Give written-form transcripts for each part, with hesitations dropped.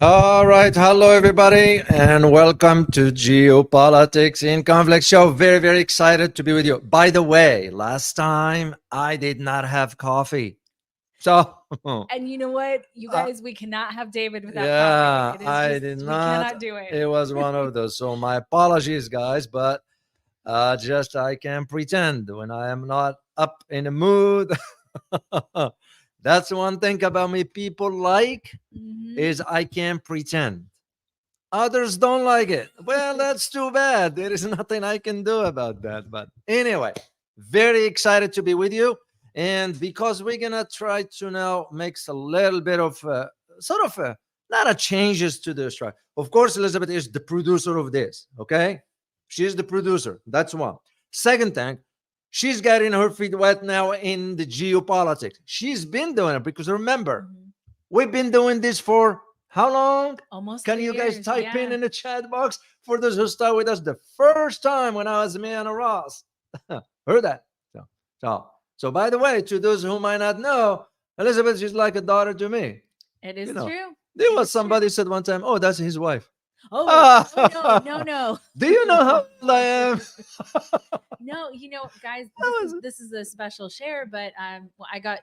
All right. Hello, everybody, and welcome to Geopolitics in Conflict Show. Very, very excited to be with you. By the way, last time I did not have coffee. So, And you know what, you uh, guys, we cannot have David without yeah, coffee. It is I just did we not. cannot do it. It was one of those. So, my apologies, guys, but just I can pretend when I am not up in the mood. That's one thing about me people like is Mhm. I can pretend. Others don't like it. Well, that's too bad. There is nothing I can do about that. But anyway, very excited to be with you. And because we're going to try to now make a little bit of sort of not a changes to the structure. Of course, Elizabeth is the producer of this. Okay. She's the producer. That's one. Second thing, she's getting her feet wet now in the geopolitics. She's been doing it because remember, Mhm. we've been doing this for how long? Almost Can three you guys years. type Yeah. in the chat box for those who start with us the first time when I was me and Ross? Heard that? So, so, so, by the way, to those who might not know, Elizabeth is like a daughter to me. It You is know, true. there It was is true. somebody said one time, "Oh, that's his wife." Oh, oh no, no, Ah, no. do you know how old I am? No, guys, That was, this is a special share, but well, I got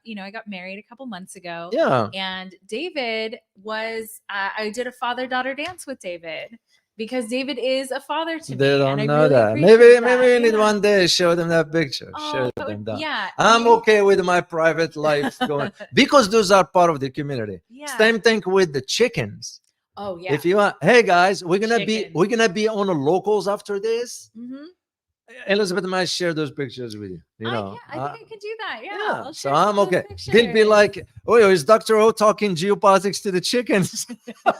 married a couple months ago, yeah. and David was I did a father daughter dance with David because David is a father to They me, and I don't know really that. Maybe appreciate maybe that. we need Yeah. one day show them that picture. Oh, Show that would them that. yeah. I'm okay with my private life going because those are part of the community. Yeah. Same thing with the chickens. Oh yeah. If you want, hey guys, Chickens. we're gonna be on the locals after this. Mm-hmm. Elizabeth might share those pictures with you. You know, I think I can do that. Yeah, yeah. I'll So share some I'm of those okay. They'll be pictures. like, oh, is Doctor O talking geopolitics to the chickens? Well,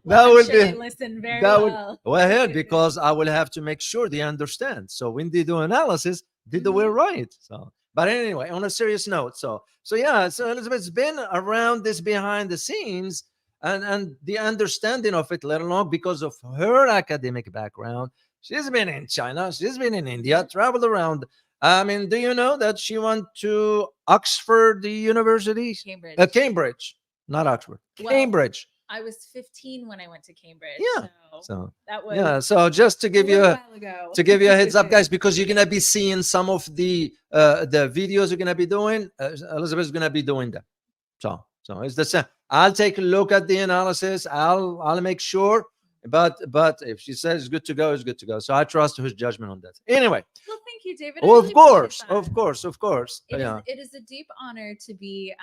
That I'm would sure they be listen very that would well. well ahead because I will have to make sure they understand. So when they do analysis, they do it Hmm. right. So, but anyway, on a serious note, so yeah, so Elizabeth's been around this behind the scenes and the understanding of it, let alone because of her academic background. She's been in China, she's been in India, Hmm. traveled around. I mean, do you know that she went to Oxford University? Cambridge. Cambridge, not Oxford, Well, Cambridge. I was 15 when I went to Cambridge, Yeah. so So that was yeah. So just a little while ago. to give you a heads up, guys, because you're gonna be seeing some of the videos you're gonna be doing. Elizabeth's gonna be doing them. So it's the same. I'll take a look at the analysis. I'll make sure. But if she says it's good to go, it's good to go. So I trust her judgment on that. Anyway, Well, thank you, David. I oh, really of appreciate course, that. of course, of course. Yeah. It is a deep honor to be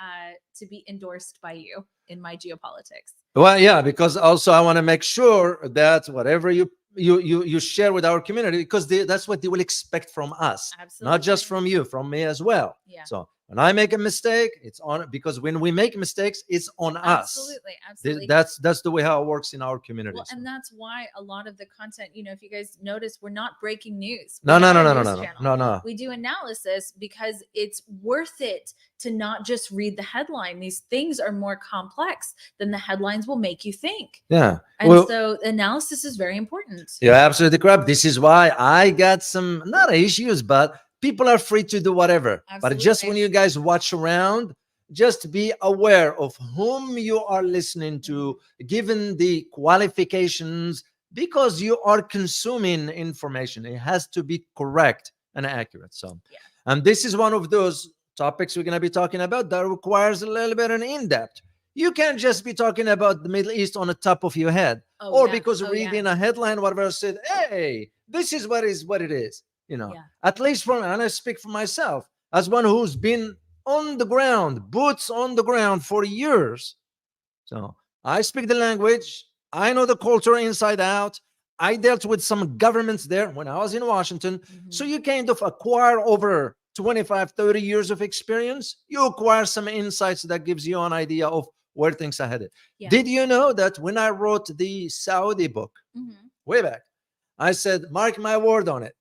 endorsed by you in my geopolitics. Well, yeah, because also I want to make sure that whatever you share with our community, because that's what they will expect from us, not just Absolutely. from you, from me as well. Yeah. So when I make a mistake, it's on because when we make mistakes, it's on us. Absolutely. Absolutely. That's the way how it works in our Well, communities. and that's why a lot of the content, if you guys notice, we're not breaking news. We're No, no, not no, a no, no, news no, channel. no, no. We do analysis because it's worth it to not just read the headline. These things are more complex than the headlines will make you think. Yeah. And Well, so analysis is very important. you're absolutely correct. This is why I got some not issues, but people are free to do whatever. But just when Absolutely. you guys watch around, just be aware of whom you are listening to, given the qualifications, because you are consuming information. It has to be correct and accurate. So, Yeah. and this is one of those topics we're going to be talking about that requires a little bit of an in-depth. You can't just be talking about the Middle East on the top of your head, Oh or yeah. because Oh yeah. reading a headline, whatever said, hey, this is what it is. You know, Yeah. at least from, and I speak for myself as one who's been on the ground, boots on the ground for years. So I speak the language. I know the culture inside out. I dealt with some governments there when I was in Washington. So Mhm. you kind of acquire over 25, 30 years of experience. You acquire some insights that gives you an idea of where things are headed. Yeah. Did you know that when I wrote the Saudi book Mhm. way back, I said, mark my word on it.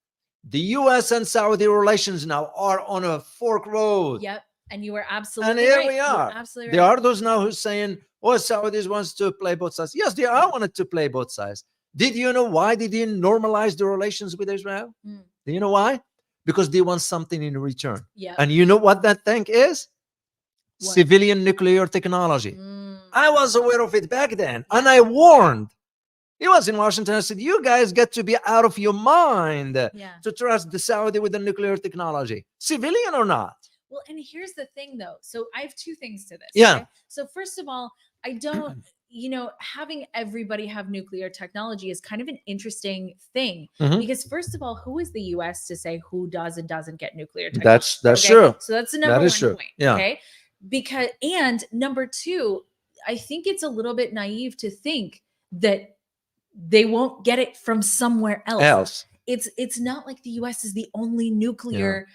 The US and Saudi relations now are on a fork road. Yep. And you were And absolutely here right. we You were are. absolutely There right. are those now who's saying, oh, Saudis wants to play both sides. Yes, they are wanted to play both sides. Did you know why they didn't normalize the relations with Israel? Mm. Do you know why? Because they want something in return. Yep. And you know what that thing is? What? Civilian nuclear technology. Mm. I was aware of it back then, and I warned. He was in Washington. I said, "You guys get to be out of your mind Yeah. to trust the Saudi with the nuclear technology, civilian or not." Well, and here's the thing though. So I have two things to this. Yeah. Okay? So first of all, I don't, having everybody have nuclear technology is kind of an interesting thing Mhm. because first of all, who is the US to say who does and doesn't get nuclear technology? That's okay? true. So that's the number That is one true. point. Yeah. Okay. Because and number two, I think it's a little bit naive to think that they won't get it from somewhere else. It's not like the US is the only nuclear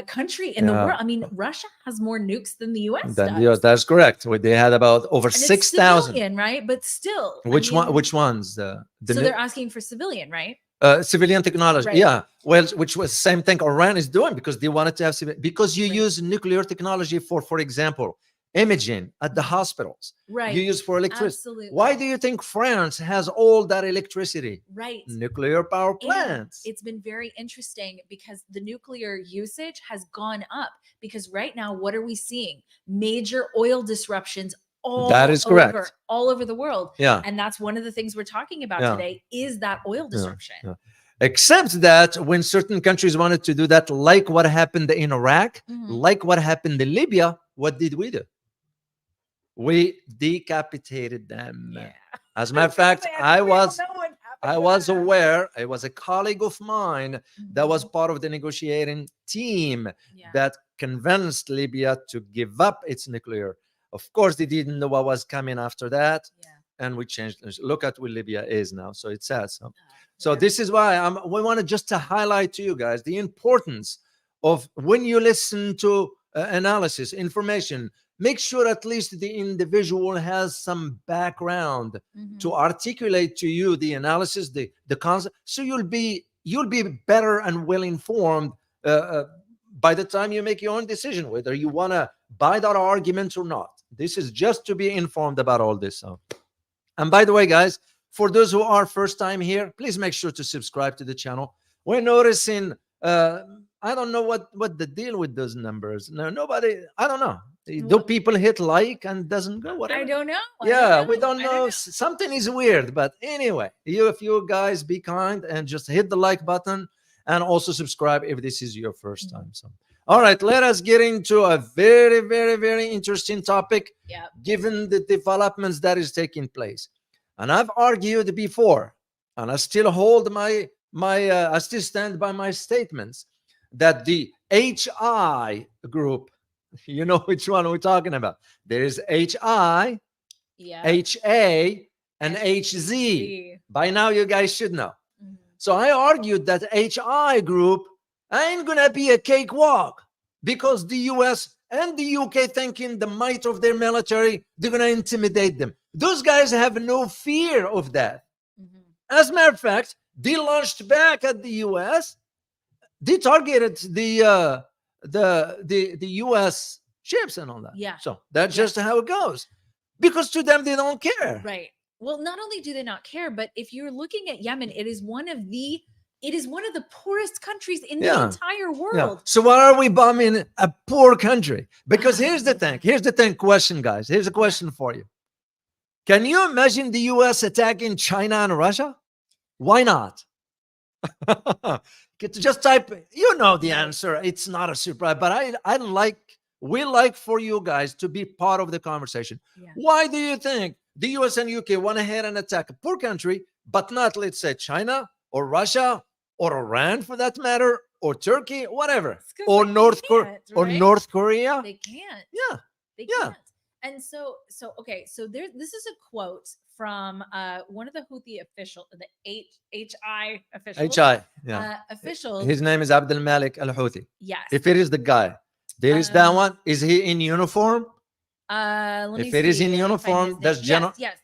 country in the Yeah. world. I mean, Russia has more nukes than the US Then does. that's correct. They had about over And it's 6,000. civilian, right? But still, Which one? Which ones? The So nu- they're asking for civilian, right? civilian technology. Right. Yeah. Well, which was same thing Iran is doing because they wanted to have because you Right. use nuclear technology for example, imaging at the hospitals. Right. You use for electricity. Absolutely. Why do you think France has all that electricity? Right. Nuclear power And plants. it's been very interesting because the nuclear usage has gone up because right now, what are we seeing? Major oil disruptions That is correct. all over the world. Yeah. And that's one of the things we're talking about Yeah. today is that oil disruption. Yeah. Except that when certain countries wanted to do that, like what happened in Iraq, Mhm. like what happened in Libya, what did we do? We decapitated them. Yeah. As a matter of fact, I was aware. It was a colleague of mine that was part of the negotiating team Yeah. that convinced Libya to give up its nuclear. Of course, they didn't know what was coming after that, Yeah. and we changed. Look at where Libya is now. So it's sad. So Yeah. this is why we wanted just to highlight to you guys the importance of when you listen to analysis, information, make sure at least the individual has some background Mhm. to articulate to you the analysis, the concept, so you'll be better and well informed by the time you make your own decision, whether you want to buy that argument or not. This is just to be informed about all this. And by the way, guys, for those who are first time here, please make sure to subscribe to the channel. We're noticing, I don't know what the deal with those numbers. No, nobody, I don't know. Do people hit like and doesn't go? Whatever. I don't know. We don't know. Something is weird. But anyway, if you guys be kind and just hit the like button and also subscribe if this is your first time. So, all right, let us get into a very, very, very interesting topic. Yeah. Given the developments that is taking place. And I've argued before, and I still hold I still stand by my statements that the HI group, you know which one we're talking about. There is HI, HA, and HZ. By now, you guys should know. Mhm. So I argued that HI group ain't gonna be a cakewalk because the US and the UK thinking the might of their military, they're gonna intimidate them. Those guys have no fear of that. Mhm. As a matter of fact, they launched back at the US. They targeted the US ships and all that. Yeah. So that's just how it goes. Because to them, they don't care. Right. Well, not only do they not care, but if you're looking at Yemen, it is one of the poorest countries in the entire world. So why are we bombing a poor country? Because here's the thing, question, guys. Here's a question for you. Can you imagine the US attacking China and Russia? Why not? Just type, you know the answer. It's not a surprise, but we like for you guys to be part of the conversation. Yeah. Why do you think the US and UK went ahead and attack a poor country, but not, let's say, China or Russia or Iran for that matter, or Turkey, whatever, or North Korea? They can't. Yeah. They Yeah. can't. And so okay, so this is a quote from one of the Houthi official, the HI officials. Officials. His name is Abdel Malik Al Houthi. Yes. If it is the guy, there is that one. Is he in uniform? If it is in uniform, that's general. Yes.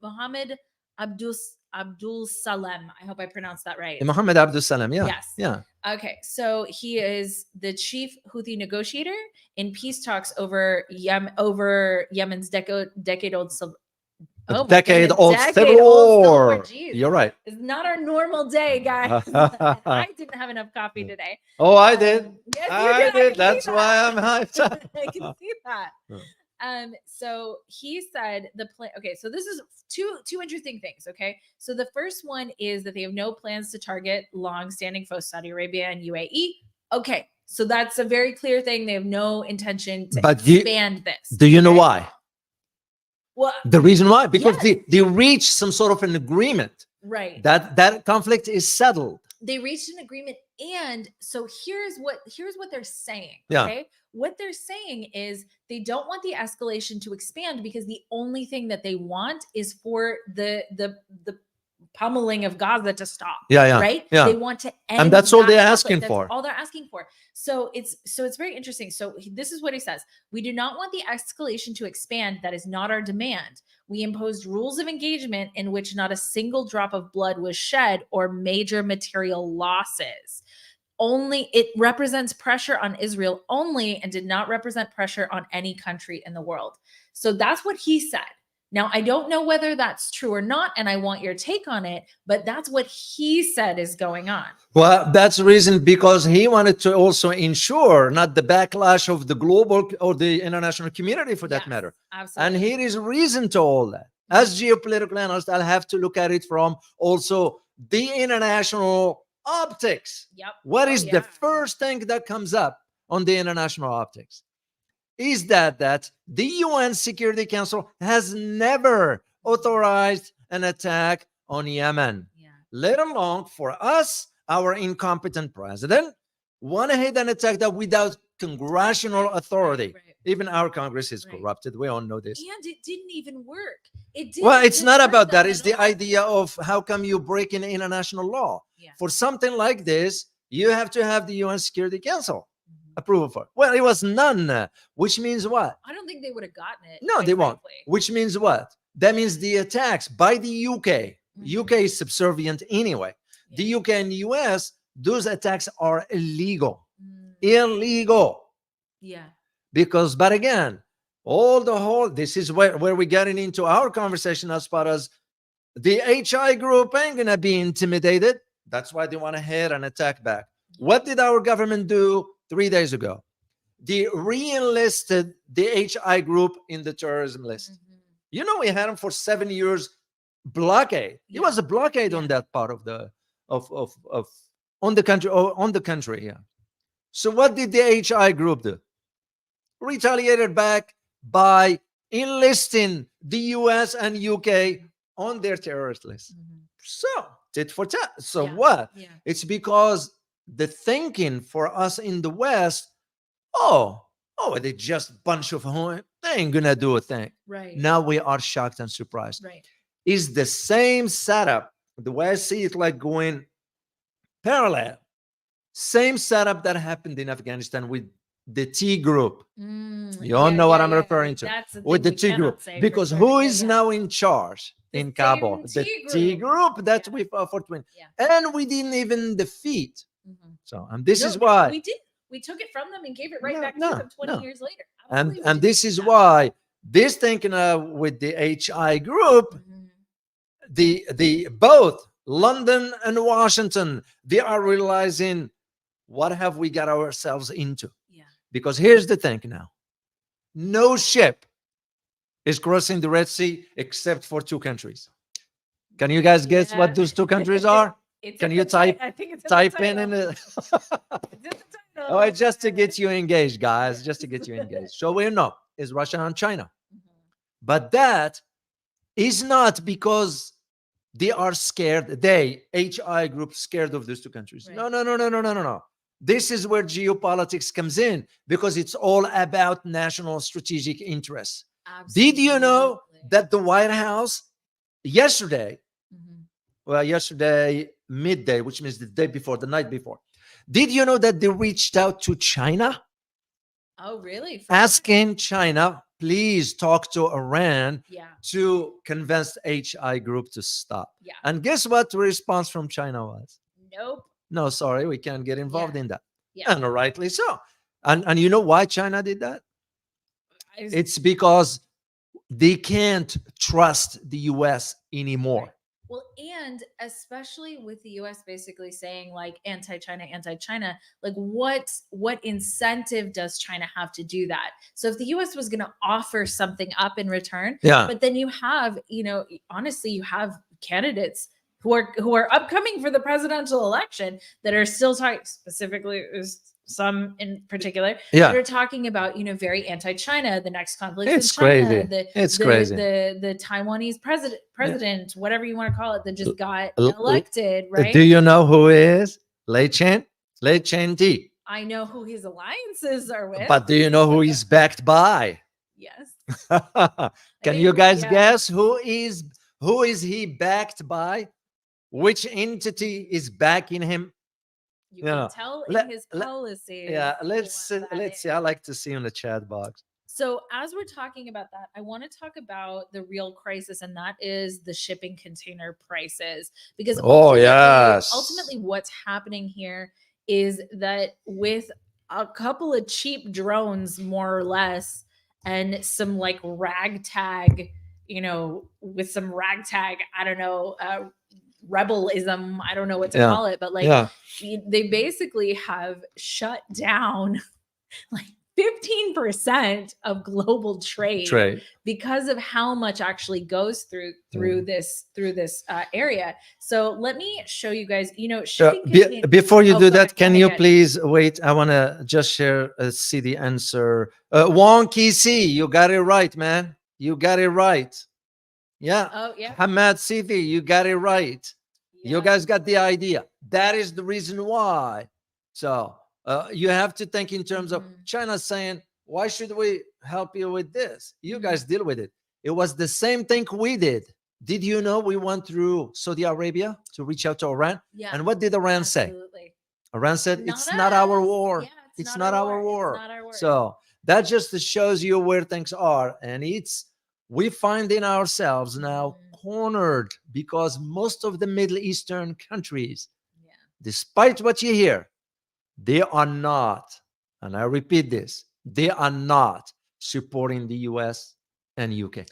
Mohammed Abdul Salem. I hope I pronounced that right. Mohammed Abdul Salem. Yeah. Yes. Yeah. Okay, so he is the chief Houthi negotiator in peace talks over Yemen's decade-old civil war. You're right. It's not our normal day, guys. I didn't have enough coffee today. Oh, I did. Yes, I did. That's see why that. I'm hyped. I can see that. So he said the plan. Okay, so this is two interesting things. Okay, so the first one is that they have no plans to target long-standing foes, Saudi Arabia and UAE. Okay, so that's a very clear thing. They have no intention to expand this. Do you know why? Well, the reason why, because yes. they reached some sort of an agreement, right? That conflict is settled. They reached an agreement, and so here's what they're saying. Yeah. Okay, what they're saying is they don't want the escalation to expand because the only thing that they want is for the pummeling of Gaza to stop. Yeah. Right. Yeah. They want to end, and that's all they're conflict. asking That's for. all they're asking for. So it's very interesting. So this is what he says: we do not want the escalation to expand. That is not our demand. We imposed rules of engagement in which not a single drop of blood was shed or major material losses. Only it represents pressure on Israel only and did not represent pressure on any country in the world. So that's what he said. Now, I don't know whether that's true or not, and I want your take on it, but that's what he said is going on. Well, that's the reason, because he wanted to also ensure not the backlash of the global or the international community, for that matter. Absolutely. And here is reason to all that. As geopolitical analyst, I'll have to look at it from also the international optics. Yep. What is the first thing that comes up on the international optics? Is that the UN Security Council has never authorized an attack on Yemen, let alone for us, our incompetent president, went ahead and attacked that without congressional authority. Even our Congress is corrupted. We all know this. And it didn't even work. It didn't. Well, it's not about that. It's the idea of how come you break in international law. For something like this, you have to have the UN Security Council approval for it. Well, it was none, which means what? I don't think they would have gotten it. No, they won't. Which means what? That means the attacks by the UK. UK is subservient anyway. The UK and the US, those attacks are illegal. Illegal. Yeah. Because, but again, this is where we're getting into our conversation as far as the HI group ain't gonna be intimidated. That's why they want to head and attack back. What did our government do 3 days ago? They re-enlisted the HI group in the terrorism list. You know, we had them for 7 years blockade. It was a blockade on that part of the on the country. Yeah. So what did the HI group do? Retaliated back by enlisting the US and UK on their terrorist list. So tit for tat. So what? It's because the thinking for us in the West, they just a bunch of they ain't gonna do a thing. Right. Now we are shocked and surprised. Right. Is the same setup, the way I see it, like going parallel. Same setup that happened in Afghanistan with the T group. You all know what I'm referring to. With the T group. Because who is now in charge in Kabul? The T group that we fought for 20. And we didn't even defeat. So, and this is why. We did. We took it from them and gave it right back to them 20 years later. And this is why this thinking with the HI group, the both London and Washington, they are realizing, what have we got ourselves into? Because here's the thing now. No ship is crossing the Red Sea except for 2 countries. Can you guys guess what those 2 countries are? Can you type in it? Oh, just to get you engaged, guys. Just to get you engaged. So we know is Russia and China. But that is not because they are scared. HI group, scared of those 2 countries. No. This is where geopolitics comes in, because it's all about national strategic interests. Absolutely. Did you know that the White House yesterday midday, which means the night before, did you know that they reached out to China? Oh, really? Asking China, please talk to Iran to convince HI group to stop. And guess what the response from China was? Nope. No, sorry, we can't get involved in that. And rightly so. And you know why China did that? It's because they can't trust the US anymore. Well, And especially with the US basically saying like anti-China, anti-China, like what incentive does China have to do that? So if the US was going to offer something up in return, Yeah. but then you have, honestly, you have candidates who are upcoming for the presidential election that are still talking, specifically some in particular, that are talking about very anti-China, the next conflict in China, crazy. It's crazy. The Taiwanese president, whatever you want to call it, that just got elected, right? Do you know who is Lei Chen-ti? I know who his alliances are with, but do you know who he's backed by? Yes. Can you guys guess who is he backed by? Which entity is backing him? You can tell in his policies. Yeah, let's see. I like to see in the chat box. So as we're talking about that, I want to talk about the real crisis, and that is the shipping container prices. Because ultimately what's happening here is that with a couple of cheap drones, more or less, and some like ragtag, with some ragtag, I don't know, rebelism, I don't know what to call it, but like they basically have shut down like 15% of global trade because of how much actually goes through this area. So let me show you guys, shipping before you do that, can you please wait? I want to just share see the answer. Wonky C, you got it right, man. You got it right. Yeah. Oh, yeah. Hamad Sithi, you got it right. Yeah. You guys got the idea. That is the reason why. So you have to think in terms of China saying, why should we help you with this? You guys deal with it. It was the same thing we did. Did you know we went through Saudi Arabia to reach out to Iran? Yeah. And what did Iran say? Iran said, it's not our war. Yeah, it's not our war. So that just shows you where things are. And we finding ourselves now cornered because most of the Middle Eastern countries, despite what you hear, they are not, and I repeat this, they are not supporting the US and UK.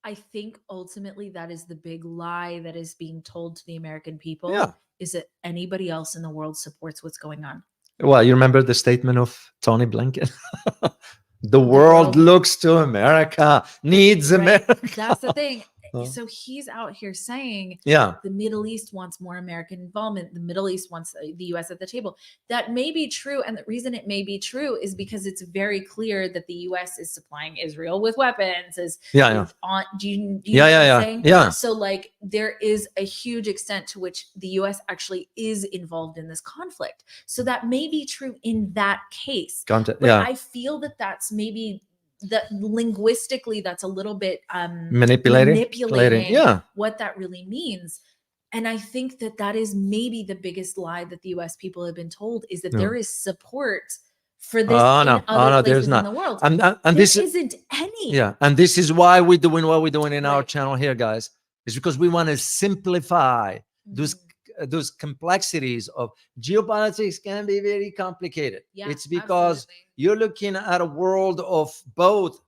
I think ultimately that is the big lie that is being told to the American people, is that anybody else in the world supports what's going on. Well, you remember the statement of Tony Blinken? The world looks to America, needs America. That's the thing. So he's out here saying, the Middle East wants more American involvement. The Middle East wants the US at the table. That may be true. And the reason it may be true is because it's very clear that the US is supplying Israel with weapons. Do you know what I'm saying? Yeah. So like there is a huge extent to which the US actually is involved in this conflict. So that may be true in that case. But I feel that that's maybe that linguistically that's a little bit manipulating what that really means. And I think that is maybe the biggest lie that the US people have been told, is that there is support for this in other places in the world. And this isn't any. Yeah. And this is why we're doing what we're doing in our channel here, guys. It's because we want to simplify those complexities of geopolitics. Can be very complicated. It's because you're looking at a world of both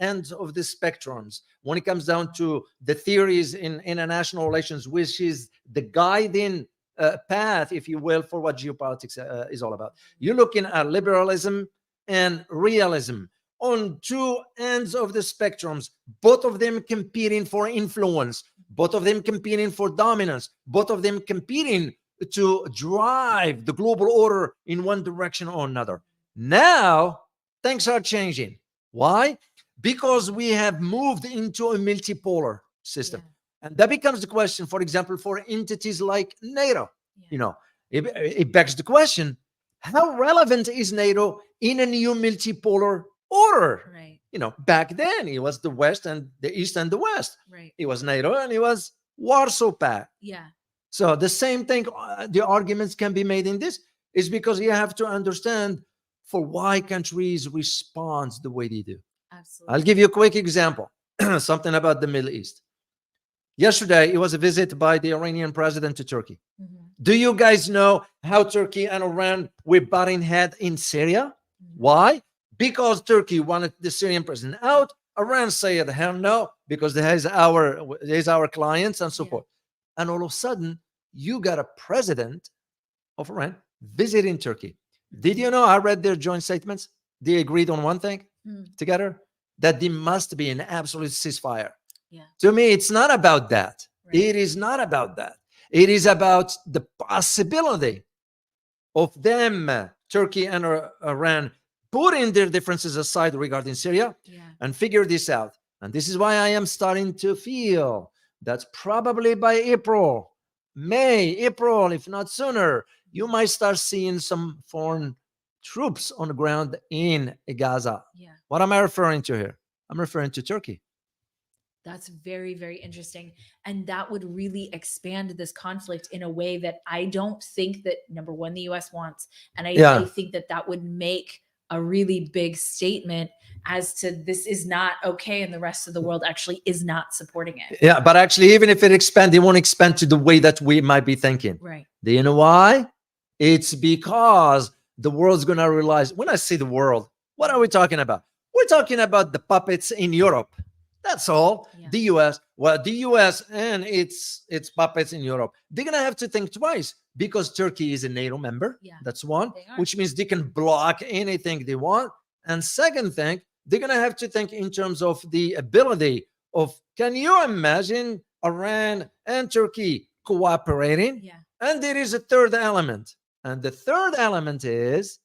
ends of the spectrums when it comes down to the theories in international relations, which is the guiding path, if you will, for what geopolitics is all about. You're looking at liberalism and realism on two ends of the spectrums, both of them competing for influence, both of them competing for dominance, both of them competing to drive the global order in one direction or another. Now, things are changing. Why? Because we have moved into a multipolar system. And that becomes the question, for example, for entities like NATO. It begs the question, how relevant is NATO in a new multipolar order? Back then it was the West and the East and the West. It was NATO and it was Warsaw Pact. So the same thing, the arguments can be made in this, is because you have to understand for why countries respond the way they do. Absolutely. I'll give you a quick example, something about the Middle East. Yesterday, it was a visit by the Iranian president to Turkey. Do you guys know how Turkey and Iran were butting heads in Syria? Why? Because Turkey wanted the Syrian president out. Iran said, hell no, because there's our clients and so forth. and all of a sudden you got a president of Iran visiting Turkey. Did you know, I read their joint statements? They agreed on one thing together, that there must be an absolute ceasefire. Yeah. To me, it's not about that. Right. It is not about that. It is about the possibility of them, Turkey and Iran, putting their differences aside regarding Syria and figure this out. And this is why I am starting to feel that probably by April, if not sooner, you might start seeing some foreign troops on the ground in Gaza. Yeah. What am I referring to here? I'm referring to Turkey. That's very, very interesting. And that would really expand this conflict in a way that I don't think that, number one, the US wants. And I think that that would make a really big statement as to this is not okay, and the rest of the world actually is not supporting it. Yeah, but actually, even if it expands, it won't expand to the way that we might be thinking. Right. Do you know why? It's because the world's going to realize, when I say the world, what are we talking about? We're talking about the puppets in Europe. That's all. Yeah. The US, well, the US and its puppets in Europe, they're going to have to think twice, because Turkey is a NATO member. Yeah. That's one, They are. which means they can block anything they want. And second thing, they're going to have to think in terms of the ability of, can you imagine Iran and Turkey cooperating? Yeah. And there is a third element. And the third element is,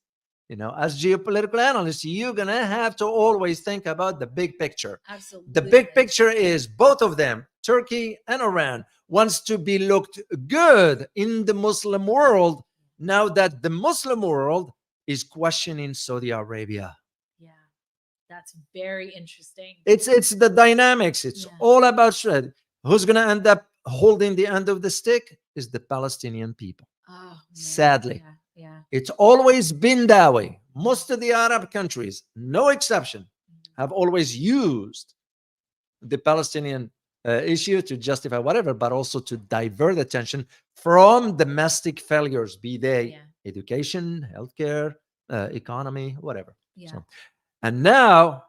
as geopolitical analysts, you're going to have to always think about the big picture. Absolutely. The big picture is both of them, Turkey and Iran, wants to be looked good in the Muslim world now that the Muslim world is questioning Saudi Arabia. Yeah. That's very interesting. It's the dynamics. It's all about shred. Who's going to end up holding the end of the stick is the Palestinian people. Oh, man. Sadly. Yeah. It's always been that way. Most of the Arab countries, no exception, have always used the Palestinian issue to justify whatever, but also to divert attention from domestic failures, be they education, healthcare, economy, whatever. Yeah. So, and now,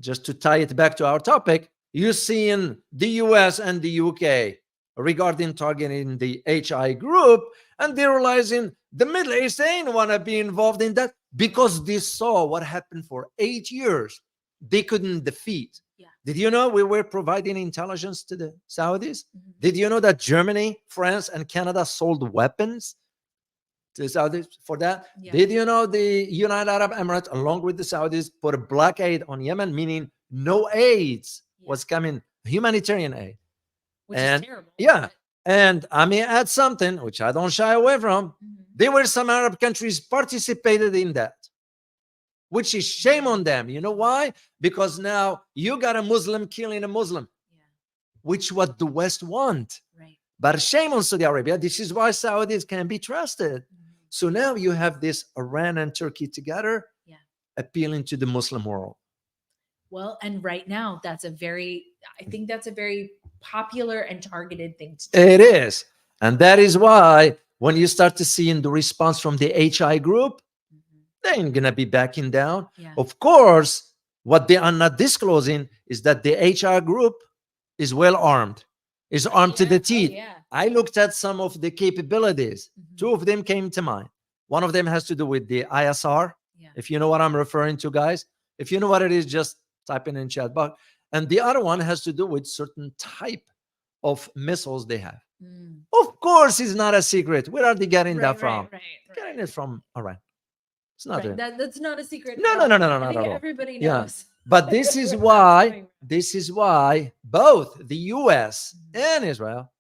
just to tie it back to our topic, you see in the US and the UK regarding targeting the HI group, and they're realizing the Middle East ain't want to be involved in that, because they saw what happened for 8 years. They couldn't defeat. Yeah. Did you know we were providing intelligence to the Saudis? Mm-hmm. Did you know that Germany, France, and Canada sold weapons to the Saudis for that? Yeah. Did you know the United Arab Emirates, along with the Saudis, put a blockade on Yemen, meaning no aids was coming, humanitarian aid. Which is terrible. Yeah. And I may add something, which I don't shy away from. There were some Arab countries participated in that, which is shame on them. You know why? Because now you got a Muslim killing a Muslim, which what the West want. Right. But shame on Saudi Arabia. This is why Saudis can be trusted. So now you have this Iran and Turkey together appealing to the Muslim world. Well, and right now I think that's a very popular and targeted thing to do. It is. And that is why when you start to see in the response from the HI group, they ain't going to be backing down. Yeah. Of course, what they are not disclosing is that the HR group is well armed, is armed to the teeth. Oh, yeah. I looked at some of the capabilities. Two of them came to mind. One of them has to do with the ISR. Yeah. If you know what I'm referring to, guys. If you know what it is, just type in chat box. And the other one has to do with certain type of missiles they have. Of course, it's not a secret. Where are they getting that from? Getting it from Iran. It's not right. That's not a secret. No, not at all. Everybody knows. Yeah. But this is why both the US and Israel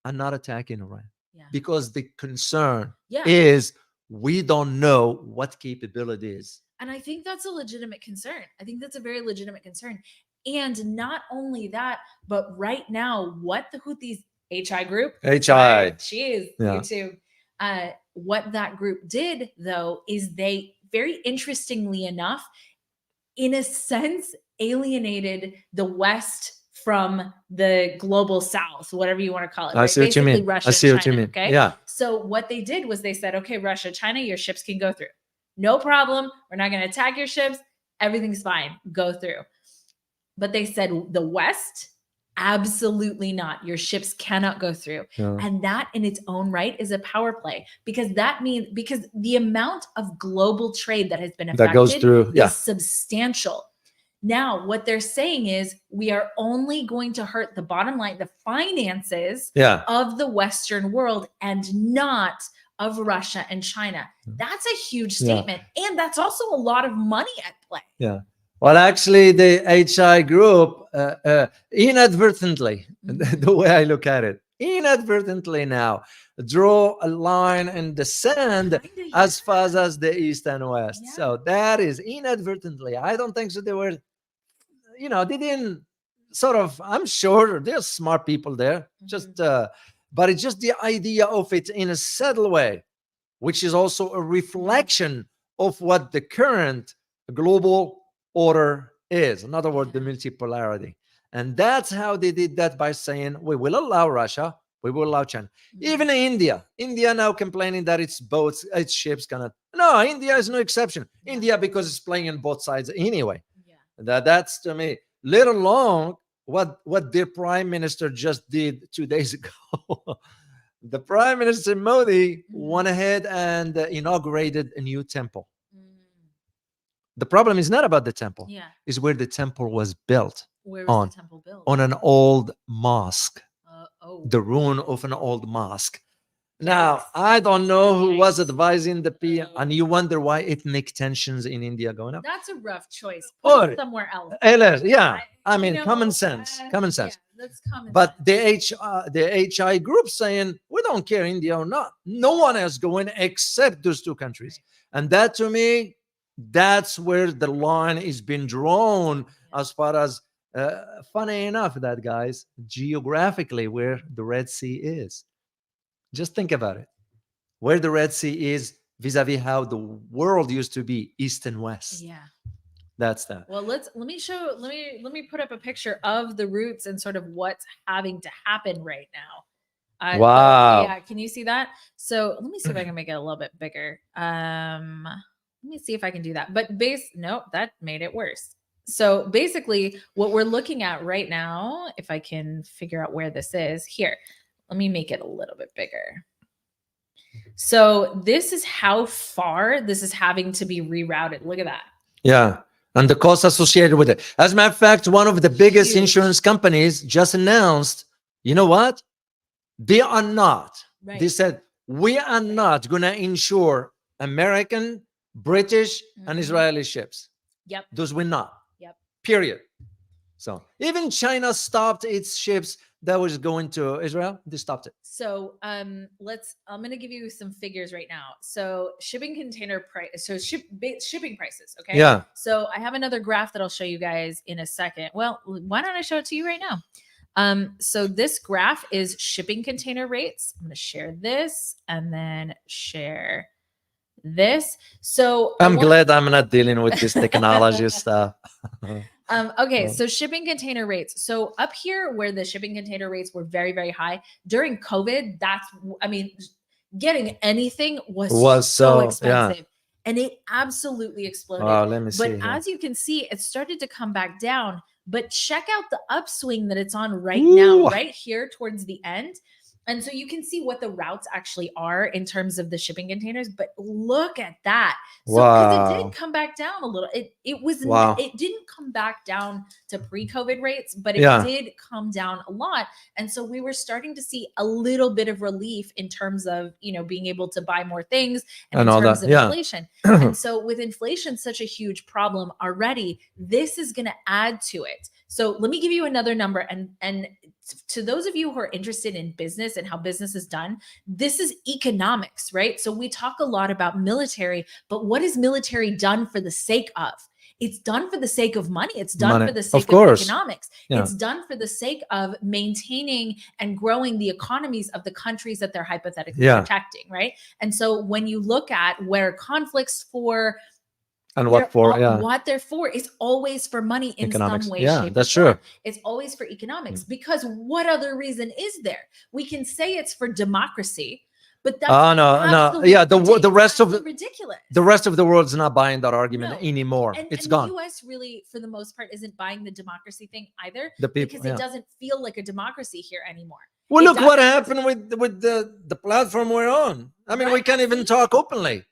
are not attacking Iran. Yeah. Because the concern is we don't know what capability is. And I think that's a legitimate concern. I think that's a very legitimate concern. And not only that, but right now, what the Houthis HI group, YouTube, what that group did though is they very interestingly enough, in a sense, alienated the West from the global South, whatever you want to call it. I see what you mean. Russia, I see what China, you mean. Okay. Yeah. So what they did was they said, okay, Russia, China, your ships can go through. No problem. We're not going to attack your ships. Everything's fine. Go through. But they said the West Absolutely not. Your ships cannot go through. Yeah. And that in its own right is a power play, because that means, because the amount of global trade that has been affected That goes through. Yeah. is substantial. Now, what they're saying is we are only going to hurt the bottom line, the finances Yeah. of the Western world, and not of Russia and China. That's a huge statement. And that's also a lot of money at play. Yeah. Well, actually, the HI group inadvertently, the way I look at it, inadvertently now draw a line in the sand as far as the East and West. Yeah. So that is inadvertently. I don't think so. They were, they didn't sort of, I'm sure there's smart people there, just, but it's just the idea of it in a subtle way, which is also a reflection of what the current global order is. In other words, the multipolarity. And that's how they did that, by saying, we will allow Russia, we will allow China. Even India now complaining that its boats, its ships cannot. No, India is no exception. India, because it's playing on both sides anyway. That's, to me, let alone what their prime minister just did 2 days ago. The Prime Minister Modi went ahead and inaugurated a new temple. The problem is not about the temple. Is where the temple was built. Where was the temple built? On an old mosque. The ruin of an old mosque. Now, I don't know who was advising the PM, and you wonder why ethnic tensions in India going up. That's a rough choice. Put it somewhere else. Yeah, I mean, common sense. Common sense. Yeah, that's common but sense. the HI group saying, we don't care India or not. No one else going except those two countries. And that, to me, that's where the line is being drawn, as far as, funny enough, that, guys, geographically where the Red Sea is. Just think about it. Where the Red Sea is vis-a-vis how the world used to be, East and West. Yeah. That's that. Well, let me put up a picture of the routes and sort of what's having to happen right now. Wow. Yeah, can you see that? So let me see if I can make it a little bit bigger. Let me see if I can do that. But nope, that made it worse. So basically what we're looking at right now, if I can figure out where this is here, let me make it a little bit bigger. So this is how far this is having to be rerouted. Look at that. Yeah. And the costs associated with it. As a matter of fact, one of the biggest insurance companies just announced, you know what? They are not. They said, we are not going to insure American, British, and Israeli ships. Yep. Those will not. Yep. Period. So even China stopped its ships that was going to Israel. They stopped it. So I'm going to give you some figures right now. So shipping container price, so shipping prices. Okay. Yeah. So I have another graph that I'll show you guys in a second. Well, why don't I show it to you right now? So this graph is shipping container rates. I'm going to share this and then share this. So I'm glad I'm not dealing with this technology stuff. Okay, so shipping container rates. So up here where the shipping container rates were very, very high during COVID, getting anything was so expensive. Yeah. And it absolutely exploded. Let me see. But as you can see, it started to come back down. But check out the upswing that it's on right now, right here towards the end. And so you can see what the routes actually are in terms of the shipping containers, but look at that. So because it did come back down a little. It didn't come back down to pre-COVID rates, but it did come down a lot. And so we were starting to see a little bit of relief in terms of, being able to buy more things and in terms of inflation. And so with inflation such a huge problem already, this is going to add to it. So let me give you another number. And to those of you who are interested in business and how business is done, this is economics, right? So we talk a lot about military, but what is military done for the sake of? It's done for the sake of money. It's done for the sake of economics. Yeah. It's done for the sake of maintaining and growing the economies of the countries that they're hypothetically protecting, right? And so when you look at where conflicts for and what for? What they're for is always for money in economics. Some way. Yeah, shape, that's true. It's always for economics because what other reason is there? We can say it's for democracy, But that's Oh no, absolutely yeah. The rest of absolutely ridiculous. the rest of the world's not buying that argument No. anymore. It's And gone. the US really, for the most part, isn't buying the democracy thing either, The people, because it doesn't feel like a democracy here anymore. Well, It look what doesn't. happened with the platform we're on. I mean, we Right, can't even talk openly.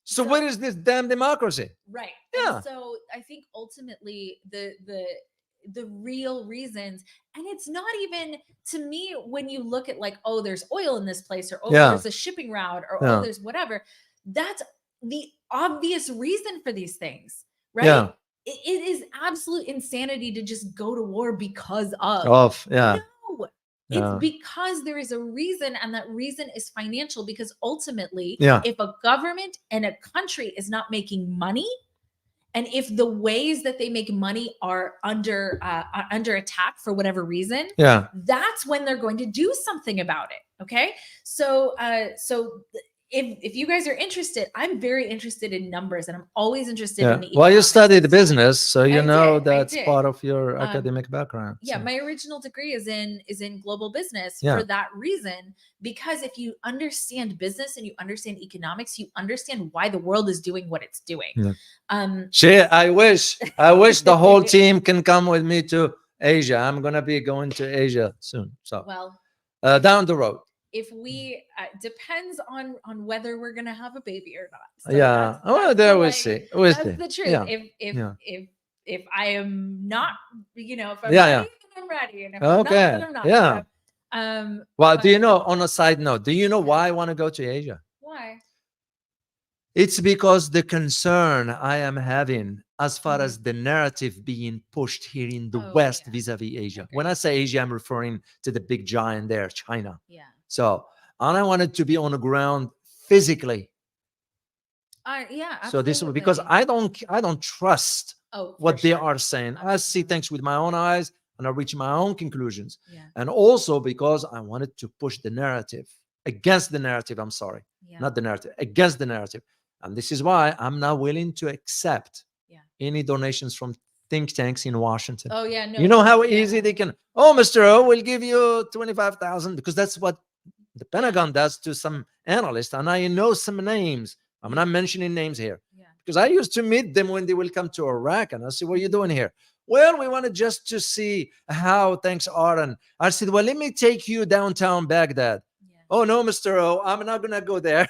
So So- where is this damn democracy? Right. Yeah. And so I think ultimately the real reasons, and it's not even, to me, when you look at like, oh, there's oil in this place, or oh, Yeah. there's a shipping route, or Yeah. oh, there's whatever, that's the obvious reason for these things, right? Yeah. It is absolute insanity to just go to war because of. Yeah. No, Yeah. it's because there is a reason, and that reason is financial. Because ultimately, Yeah. if a government and a country is not making money, and if the ways that they make money are under attack for whatever reason, Yeah. that's when they're going to do something about it. Okay, so if you guys are interested, I'm very interested in numbers, and I'm always interested in the Well, you economics studied of stuff. business, so you I know did, I that's did. part of your academic background. Yeah, so. my original degree is in global business Yeah. for that reason, because if you understand business and you understand economics, you understand why the world is doing what it's doing. Yeah. Shit, I wish the whole team can come with me to Asia. I'm gonna be going to Asia soon. So Well, down the road. if we depends on whether we're gonna have a baby or not. So Yeah. that's There the, we'll like, see. We'll that's see. the truth. Yeah. If I am not, if I'm Yeah, ready, yeah. then I'm ready, and if I'm not, Okay. then I'm not. Yeah. Well, but do you know, on a side note, do you know why I want to go to Asia? why? It's because the concern I am having as far Mhm. as the narrative being pushed here in the Oh, West yeah. vis-a-vis Asia. When Agreed. I say Asia, I'm referring to the big giant there, China. Yeah. So, and I wanted to be on the ground physically. Yeah. So this Absolutely. because I don't trust for what they sure. are saying. I see Absolutely. things with my own eyes and I reach my own conclusions. Yeah. And also because I wanted to push the narrative against the narrative. I'm sorry, Yeah. not the narrative, against the narrative. And this is why I'm not willing to accept any donations from think tanks in Washington. Oh yeah, no. You know how yeah. easy they can. Oh, Mr. O, we'll give you 25,000 because that's what the Pentagon does to some analysts. And I know some names. I'm not mentioning names here because I used to meet them when they will come to Iraq, and I say, "What are you doing here?" Well, we wanted just to see how things are. And I said, "Well, let me take you downtown Baghdad." Oh no, Mr. O, I'm not gonna go there.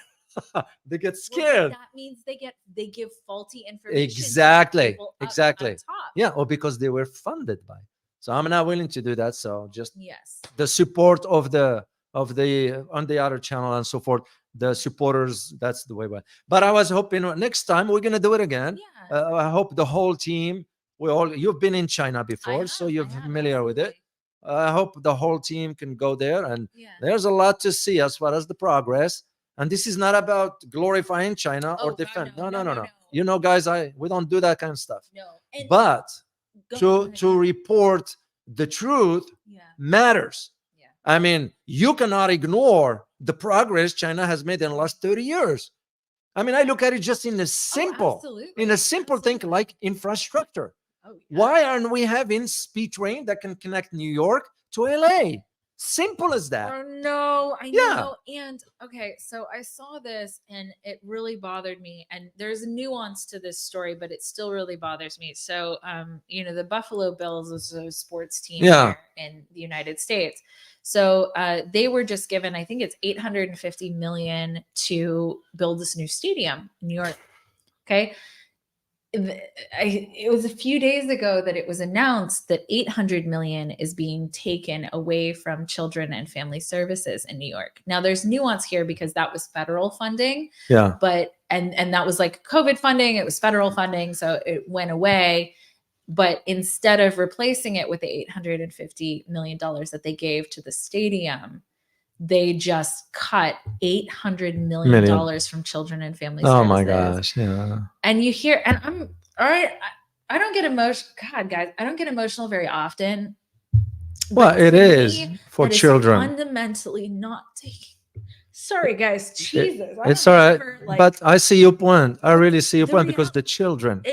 They get scared. Well, that means they give faulty information. Exactly. Up top. Yeah, or because they were funded by. So I'm not willing to do that. So just Yes. the support of the on the other channel and so forth. The supporters, that's the way. But I was hoping next time we're gonna do it again. Yeah. I hope the whole team. You've been in China before, so you're familiar with it. I hope the whole team can go there, and there's a lot to see as far as the progress. And this is not about glorifying China or defend. No. You know, guys, we don't do that kind of stuff. No. But to report the truth matters. I mean, you cannot ignore the progress China has made in the last 30 years. I mean, I look at it just in a simple thing like infrastructure. Why aren't we having speed train that can connect New York to LA? Simple as that. Oh no, I know. And okay, so I saw this and it really bothered me. And there's a nuance to this story, but it still really bothers me. So the Buffalo Bills is a sports team here in the United States. So they were just given, I think it's $850 million to build this new stadium in New York. Okay. It was a few days ago that it was announced that 800 million is being taken away from children and family services in New York. Now there's nuance here because that was federal funding. Yeah. But and that was like COVID funding, it was federal funding, so it went away. But instead of replacing it with the $850 million that they gave to the stadium, they just cut $800 million from children and family services. Oh my gosh. Yeah. And you hear, and I'm all right. I don't get emotional. God, guys, I don't get emotional very often. Well, it is for children. Fundamentally not taking. Sorry, guys. Jesus. It's all right. But I see your point. I really see your point because the children.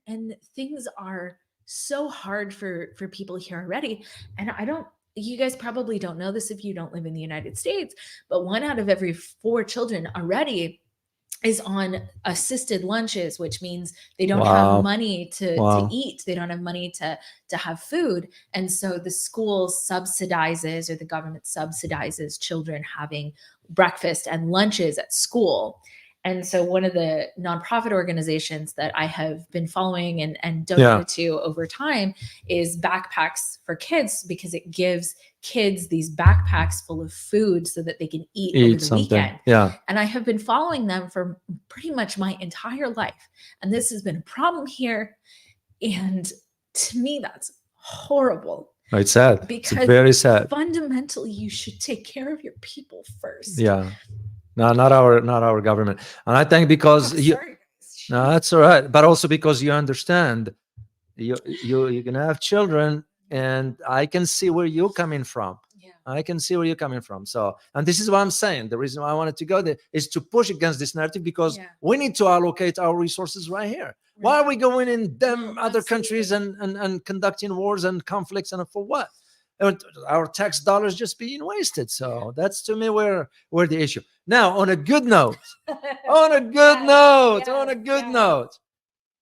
And things are so hard for people here already. And I don't you guys probably don't know this if you don't live in the United States, but 1 out of every 4 children already is on assisted lunches, which means they don't Wow. have money to Wow. eat. They don't have money to have food. And so the school subsidizes, or the government subsidizes, children having breakfast and lunches at school. And so one of the nonprofit organizations that I have been following and donated to over time is Backpacks for Kids, because it gives kids these backpacks full of food so that they can eat over the something. weekend. Yeah. And I have been following them for pretty much my entire life. And this has been a problem here. And to me, that's horrible. It's sad. Because it's very sad. Fundamentally, you should take care of your people first. Yeah. No, not our government. And I think because no, that's all right. But also because you understand, you're gonna have children, and I can see where you're coming from. Yeah. I can see where you're coming from. So, and this is what I'm saying. The reason why I wanted to go there is to push against this narrative, because we need to allocate our resources right here. Right. Why are we going in them other countries and conducting wars and conflicts, and for what? Our tax dollars just being wasted. So that's, to me, where the issue. Now, on a good note, on a good note,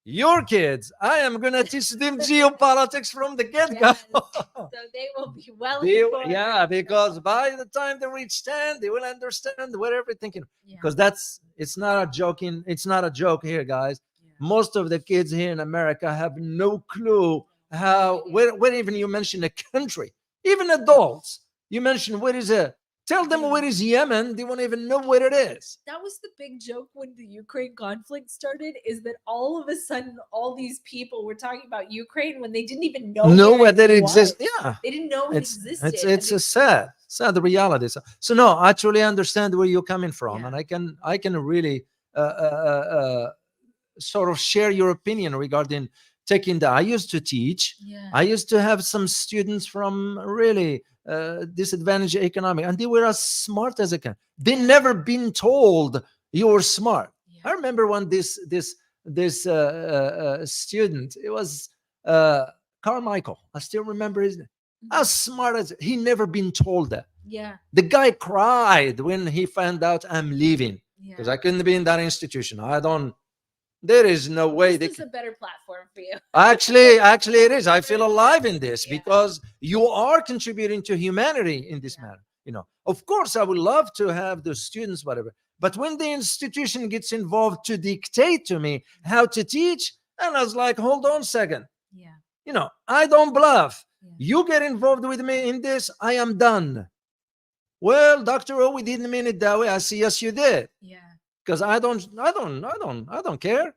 your kids, I am going to teach them geopolitics from the get-go. So they will be well informed. Yeah, because by the time they reach 10, they will understand what everything is. Because it's not a joke here, guys. Most of the kids here in America have no clue how, where even you mention a country, even adults, you mention where is it? Tell them where is Yemen. They won't even know where it is. That was the big joke when the Ukraine conflict started, is that all of a sudden, all these people were talking about Ukraine when they didn't even know where it exists. Yeah. They didn't know it existed. It's a sad reality. So no, I truly understand where you're coming from. And I can really sort of share your opinion regarding taking that. I used to teach. I used to have some students from really disadvantaged economic, and they were as smart as I can. They never been told you were smart. I remember when this student, it was Carmichael. I still remember his name. As smart as he never been told that. The guy cried when he found out I'm leaving, because I couldn't be in that institution. There is no way. This is a better platform for you. Actually, it is. I feel alive in this because you are contributing to humanity in this manner. Of course, I would love to have the students, whatever. But when the institution gets involved to dictate to me how to teach, and I was like, hold on a second. I don't bluff. You get involved with me in this, I am done. Well, Dr. O, we didn't mean it that way. I see, yes, you did. Because I don't care,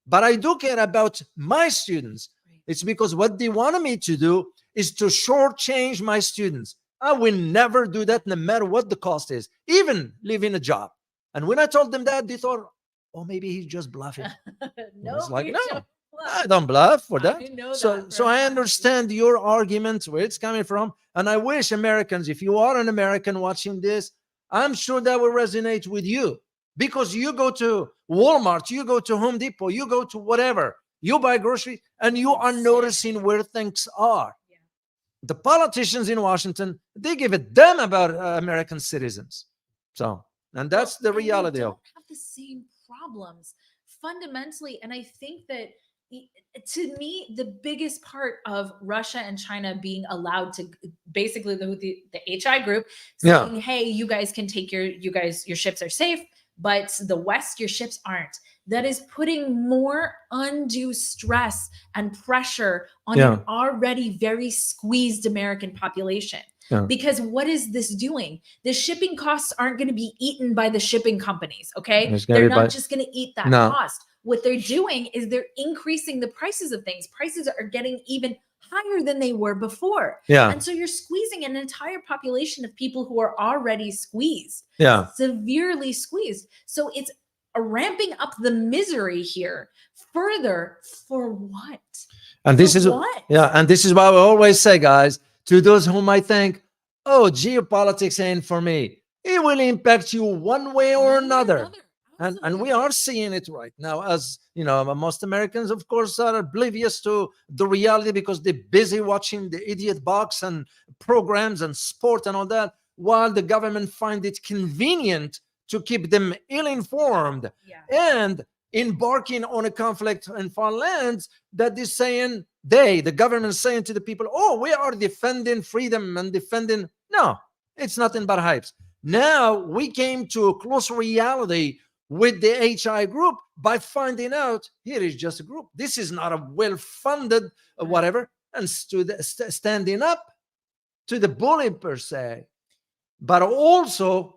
but I do care about my students. It's because what they wanted me to do is to shortchange my students. I will never do that, no matter what the cost is, even leaving a job. And when I told them that, they thought, oh, maybe he's just bluffing. No, I was like, no, I don't bluff for that. So I understand your argument, where it's coming from. And I wish Americans, if you are an American watching this, I'm sure that will resonate with you. Because you go to Walmart, you go to Home Depot, you go to whatever, you buy groceries, and you are noticing where things are. The politicians in Washington, they give a damn about American citizens. So, and that's the reality. They don't have the same problems fundamentally. And I think that, to me, the biggest part of Russia and China being allowed to, basically the HI group saying, hey, you guys can take your ships are safe, but the West, your ships aren't. That is putting more undue stress and pressure on an already very squeezed American population. Because what is this doing? The shipping costs aren't going to be eaten by the shipping companies, okay? They're not just going to eat that cost. What they're doing is they're increasing the prices of things. Prices are getting even higher than they were before. And so you're squeezing an entire population of people who are already squeezed, severely squeezed. So it's ramping up the misery here further. For what? And this is what? And this is why we always say, guys, to those who might think, oh, geopolitics ain't for me, it will impact you one way or another. and we are seeing it right now. As you know, most Americans, of course, are oblivious to the reality because they're busy watching the idiot box and programs and sport and all that, while the government find it convenient to keep them ill-informed and embarking on a conflict in foreign lands that is saying, the government saying to the people, oh, we are defending freedom and defending. No, it's nothing but hypes. Now we came to a close reality with the HI group by finding out here is just a group. This is not a well-funded whatever, and standing up to the bully per se, but also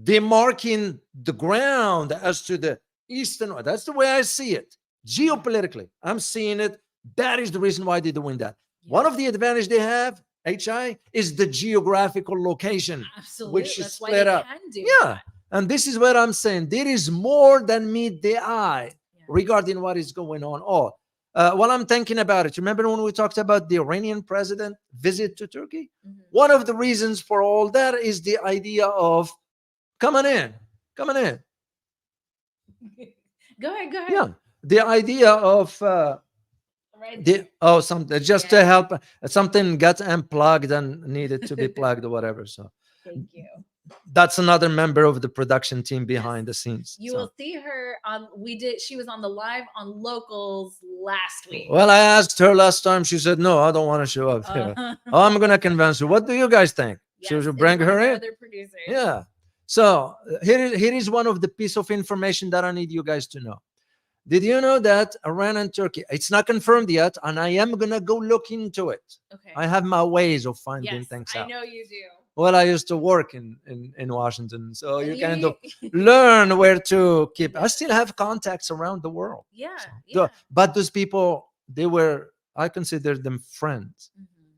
demarking the ground as to the east and west. That's the way I see it. Geopolitically, I'm seeing it. That is the reason why they're doing that. One of the advantages they have, HI, is the geographical location. Absolutely. Which That's is why split they up. can do Yeah. that. And this is what I'm saying. There is more than meet the eye regarding what is going on. While I'm thinking about it, remember when we talked about the Iranian president visit to Turkey? One of the reasons for all that is the idea of coming in. Go ahead. Yeah, the idea of something just to help. Something got unplugged and needed to be plugged or whatever. So Thank you. That's another member of the production team behind the scenes. You will see her on. She was on the live on Locals last week. Well, I asked her last time. She said, "No, I don't want to show up here." I'm gonna convince her. What do you guys think? Yes, Should bring her in? Other producers. Yeah. So here is one of the piece of information that I need you guys to know. Did you know that Iran and Turkey, it's not confirmed yet, and I am going to go look into it. Okay. I have my ways of finding things out. I know you do. Well, I used to work in Washington, so you kind of learn where to keep. I still have contacts around the world. Yeah. But those people, I consider them friends.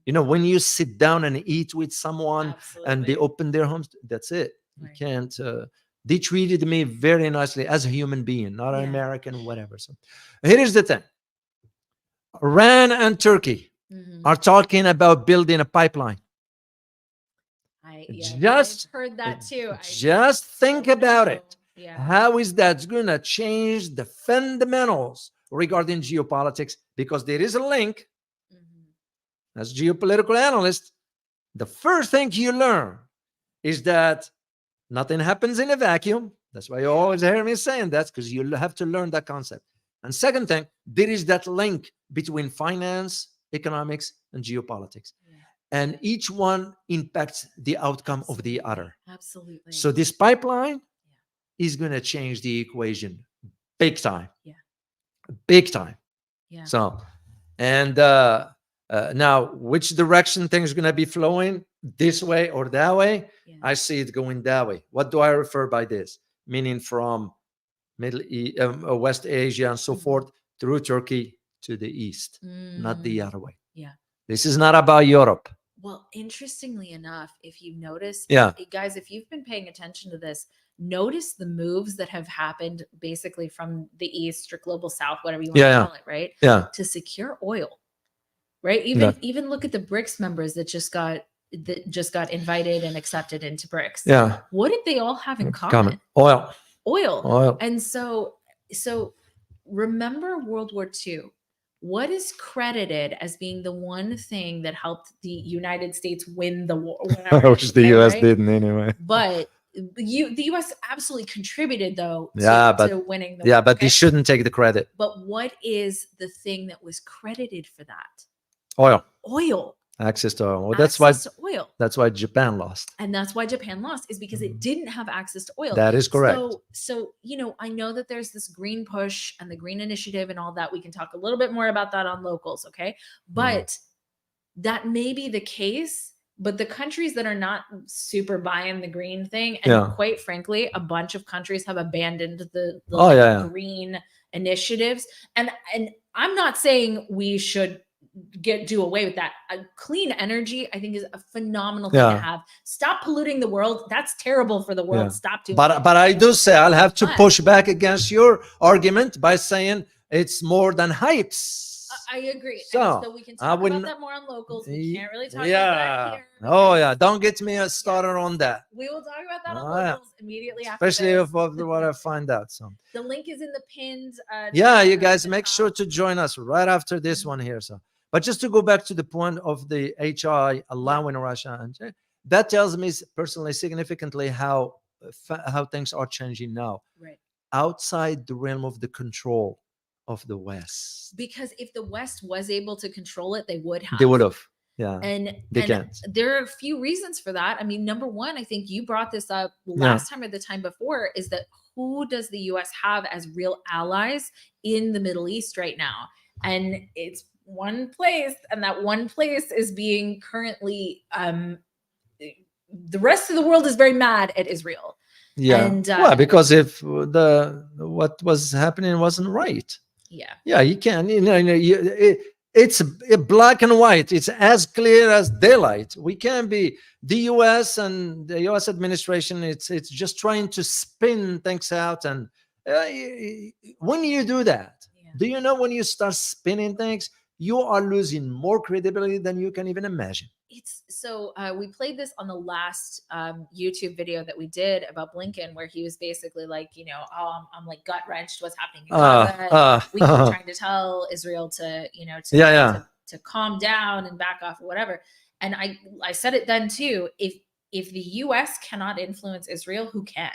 You know, when you sit down and eat with someone and they open their homes, that's it. You can't. They treated me very nicely as a human being, not an American, whatever. So here is the thing. Iran and Turkey are talking about building a pipeline. I've heard that too. Just think about it. Yeah. How is that going to change the fundamentals regarding geopolitics? Because there is a link. As geopolitical analyst, the first thing you learn is that nothing happens in a vacuum. That's why you always hear me saying that, because you have to learn that concept. And second thing, there is that link between finance, economics, and geopolitics. And each one impacts the outcome of the other. Absolutely. So this pipeline is going to change the equation big time. Big time. So, and now, which direction things are going to be flowing, this way or that way? I see it going that way. What do I refer by this? Meaning from West Asia and so forth through Turkey to the east, not the other way. This is not about Europe. Well, interestingly enough, if you notice, guys, if you've been paying attention to this, notice the moves that have happened basically from the east or global south, whatever you want to call it, right? To secure oil, right? Even look at the BRICS members that just got invited and accepted into BRICS. What did they all have in common? Oil. And so remember World War II. What is credited as being the one thing that helped the United States win the war? Which the U.S. didn't anyway. But the U.S. absolutely contributed, though, to winning the war. Yeah, but they shouldn't take the credit. But what is the thing that was credited for that? Oil. Access to oil. Well, that's why Japan lost. And that's why Japan lost, is because it didn't have access to oil. That is correct. So, I know that there's this green push and the green initiative and all that. We can talk a little bit more about that on Locals, okay? But that may be the case, but the countries that are not super buying the green thing, and quite frankly, a bunch of countries have abandoned the green initiatives. And I'm not saying we should do away with that. Clean energy, I think, is a phenomenal thing to have. Stop polluting the world. That's terrible for the world. Stop doing that. But I do say I'll have to push back against your argument by saying it's more than hypes. I agree. So, And so we can I talk about wouldn't- that more on locals. We can't really talk about Yeah. that here. Oh, because yeah. Don't get me started on that. We will talk about that on Oh, yeah. locals immediately after Especially this. if what I find out. So, The link is in the pinned. yeah, chat you at guys the make top. sure to join us right after this one here. So, but just to go back to the point of the HI allowing Russia, and that tells me personally significantly how things are changing now, Right. outside the realm of the control of the West. Because if the West was able to control it, they would have. They would have. Yeah. And They can't. there are a few reasons for that. I mean, number one, I think you brought this up last time or the time before, is that who does the US have as real allies in the Middle East right now? And it's one place, and that one place is being currently the rest of the world is very mad at Israel. Yeah. And well, because if what was happening wasn't right. Yeah, you can. It's black and white. It's as clear as daylight. We can be the U.S. and the U.S. administration. It's just trying to spin things out. And when you do that, do you know when you start spinning things, you are losing more credibility than you can even imagine. It's so we played this on the last YouTube video that we did about Blinken, where he was basically like, oh, I'm like gut wrenched what's happening in Gaza. We keep trying to tell Israel to, to calm down and back off or whatever. And I said it then too. If the U.S. cannot influence Israel, who can?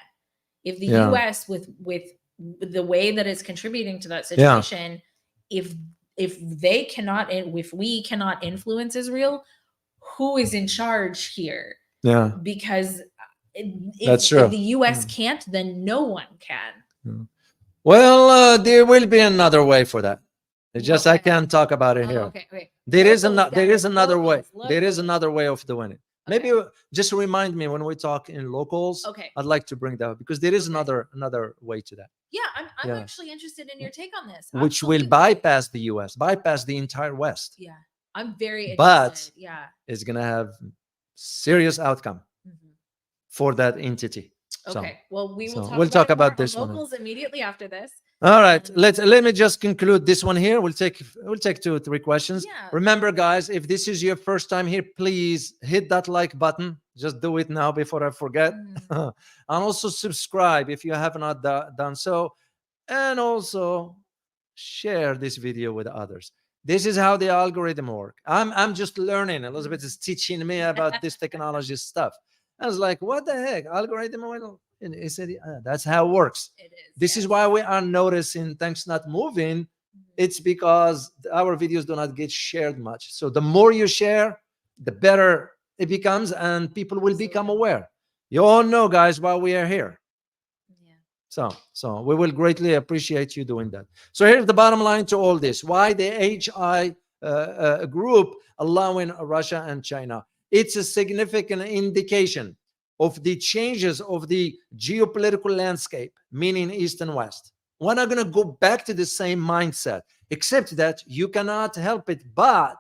If the U.S. with the way that it's contributing to that situation, if we cannot influence Israel, who is in charge here? Yeah. Because That's true. If the US can't, then no one can. Well, there will be another way for that. It's just I can't talk about it here. Okay. There is another way. There is another way of doing it. Maybe just remind me when we talk in locals. Okay. I'd like to bring that up because there is another way to that. Yeah, I'm actually interested in your take on this. Which will bypass the US, bypass the entire West. Yeah. I'm very interested. But it's going to have serious outcome for that entity. Okay. Well, we'll talk about this locals immediately after this. All right. Let me just conclude this one here. We'll take 2 or 3 questions. Yeah. Remember, guys, if this is your first time here, please hit that like button. Just do it now before I forget. And also subscribe if you have not done so. And also share this video with others. This is how the algorithm works. I'm just learning. Elizabeth is teaching me about this technology stuff. I was like, what the heck? Algorithm? And he said, that's how it works. It is. This is why we are noticing things not moving. It's because our videos do not get shared much. So the more you share, the better it becomes, and people will become aware. You all know, guys, why we are here. So we will greatly appreciate you doing that. So here's the bottom line to all this. Why the HI group allowing Russia and China? It's a significant indication of the changes of the geopolitical landscape, meaning East and West. We're not going to go back to the same mindset, except that you cannot help it but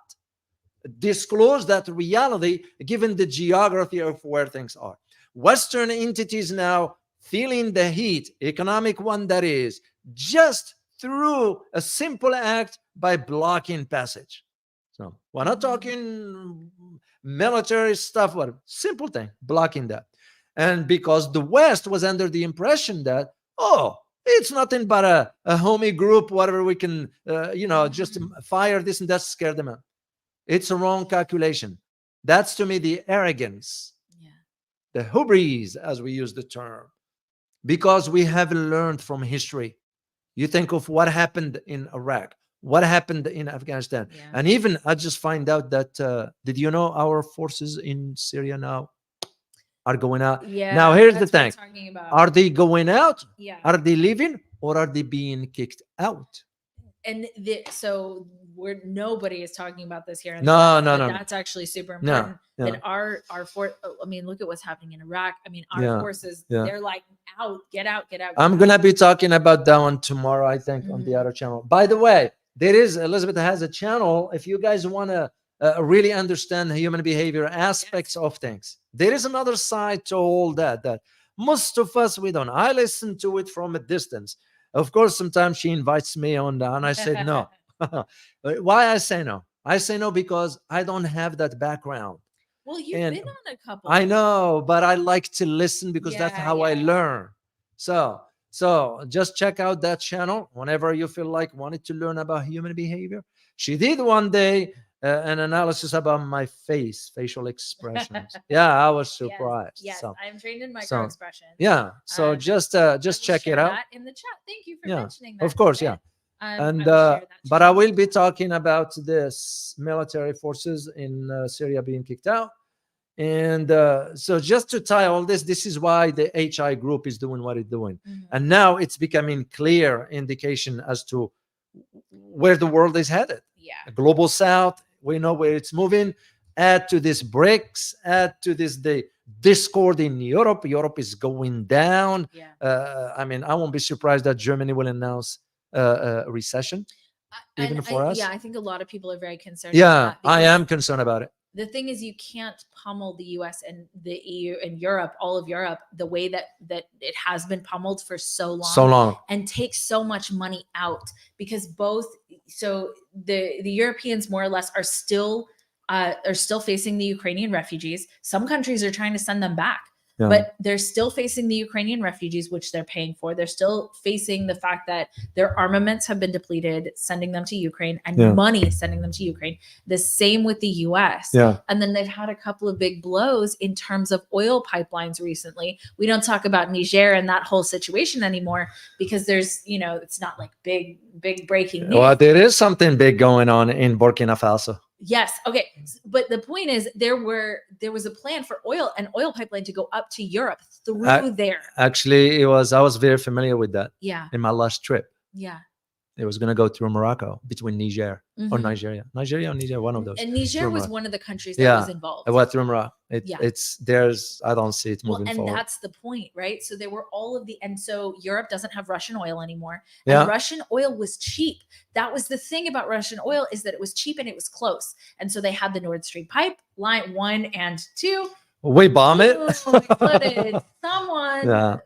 disclose that reality given the geography of where things are. Western entities now feeling the heat, economic one that is, just through a simple act by blocking passage. So we're not talking military stuff, but simple thing, blocking that. And because the West was under the impression that, it's nothing but a homie group, whatever we can, just fire this and that, scare them out. It's a wrong calculation. That's to me the arrogance, the hubris, as we use the term. Because we have learned from history. You think of what happened in Iraq, what happened in Afghanistan. And even I just find out that, did you know our forces in Syria now are going out? Now, here's the thing. Are they going out? Are they leaving? Or are they being kicked out? And so nobody is talking about this here. No. That's actually super important. That our look at what's happening in Iraq. Our forces, they're like, get out. I'm going to be talking about that one tomorrow, I think, on the other channel. By the way, Elizabeth has a channel. If you guys want to really understand the human behavior aspects of things, there is another side to all that most of us, we don't. I listen to it from a distance. Of course, sometimes she invites me on, and I said no. Why I say no? I say no because I don't have that background. Well, you've And been on a couple. I know, but I like to listen because that's Yeah, how I yeah. learn. So just check out that channel whenever you feel like wanted to learn about human behavior. She did one day an analysis about my facial expressions. Yeah, I was surprised. Yes, So, I'm trained in micro so expression. yeah, so I just will check it share out. that in the chat. Thank you for Yeah, mentioning that. of course, David. yeah. I And will share that but I channel. will be talking about this military forces in Syria being kicked out. And so just to tie all this is why the HI group is doing what it's doing. Mhm. And now it's becoming clear indication as to where the world is headed. Yeah. The global south, we know where it's moving. Add to this BRICS, add to this the discord in Europe. Europe is going down. Yeah. I mean, I won't be surprised that Germany will announce a recession, even for us. Yeah, I think a lot of people are very concerned. Yeah, about that I because am concerned about it. the thing is, you can't pummel the US and the EU and Europe, all of Europe, the way that it has been pummeled for so long, and take so much money out, because both, so the Europeans more or less are still facing the Ukrainian refugees. Some countries are trying to send them back. Yeah. But they're still facing the Ukrainian refugees, which they're paying for. They're still facing the fact that their armaments have been depleted, sending them to Ukraine, and money sending them to Ukraine. The same with the US. Yeah. And then they've had a couple of big blows in terms of oil pipelines recently. We don't talk about Niger and that whole situation anymore because there's, it's not like big breaking news. Well, there is something big going on in Burkina Faso. Yes. Okay. But the point is, there was a plan for an oil pipeline to go up to Europe through there. Actually, I was very familiar with that. Yeah. In my last trip. Yeah. It was going to go through Morocco, between Niger or Mhm. Nigeria, one of those. And Niger was one of the countries that was involved. What through Morocco? I don't see it moving forward. And that's the point, right? So there were and so Europe doesn't have Russian oil anymore. Yeah. And Russian oil was cheap. That was the thing about Russian oil, is that it was cheap and it was close. And so they had the Nord Stream pipeline 1 and 2. We bomb it.